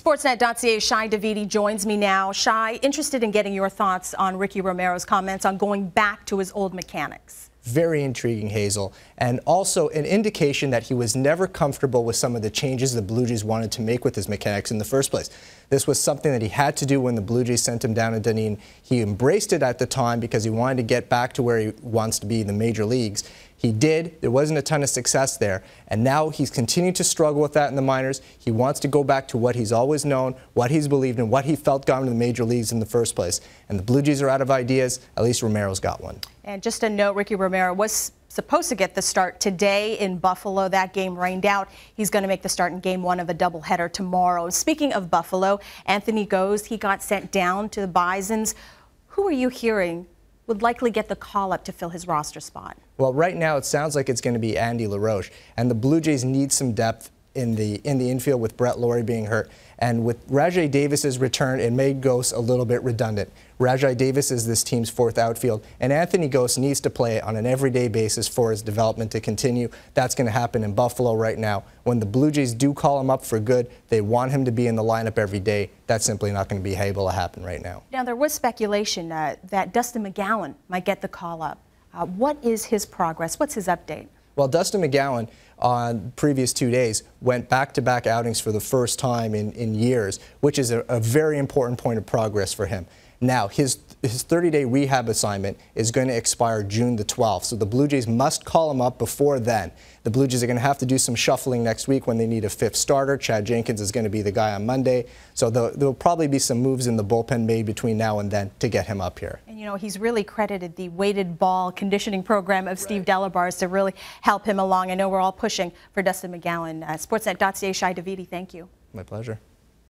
Sportsnet.ca's Shai Davidi joins me now. Shai, interested in getting your thoughts on Ricky Romero's comments on going back to his old mechanics. Very intriguing, Hazel, and also an indication that he was never comfortable with some of the changes the Blue Jays wanted to make with his mechanics in the first place. This was something that he had to do when the Blue Jays sent him down to Dunedin. He embraced it at the time because he wanted to get back to where he wants to be in the major leagues. He did. There wasn't a ton of success there, and now he's continued to struggle with that in the minors. He wants to go back to what he's always known, what he's believed in, what he felt got him to the major leagues in the first place. And the Blue Jays are out of ideas. At least Romero's got one. And just a note, Ricky Romero was supposed to get the start today in Buffalo. That game rained out. He's going to make the start in Game 1 of a doubleheader tomorrow. Speaking of Buffalo, Anthony Gose, he got sent down to the Bisons. Who are you hearing would likely get the call-up to fill his roster spot? Well, right now it sounds like it's going to be Andy LaRoche, and the Blue Jays need some depth in the infield with Brett Lawrie being hurt. And with Rajai Davis's return, it made Gose a little bit redundant. Rajai Davis is this team's fourth outfield, and Anthony Gose needs to play on an everyday basis for his development to continue. That's going to happen in Buffalo right now. When the Blue Jays do call him up for good, they want him to be in the lineup every day. That's simply not going to be able to happen right now. Now, there was speculation that Dustin McGowan might get the call up. What is his progress? What's his update? Well, Dustin McGowan on previous 2 days went back-to-back outings for the first time in years, which is a very important point of progress for him. Now, his 30-day rehab assignment is going to expire June the 12th, so the Blue Jays must call him up before then. The Blue Jays are going to have to do some shuffling next week when they need a fifth starter. Chad Jenkins is going to be the guy on Monday, so there'll probably be some moves in the bullpen made between now and then to get him up here. And you know, he's really credited the weighted ball conditioning program of Steve Delabars to really help him along. I know we're all pushing for Dustin McGowan. Sportsnet.ca, Shai Davidi, thank you. My pleasure.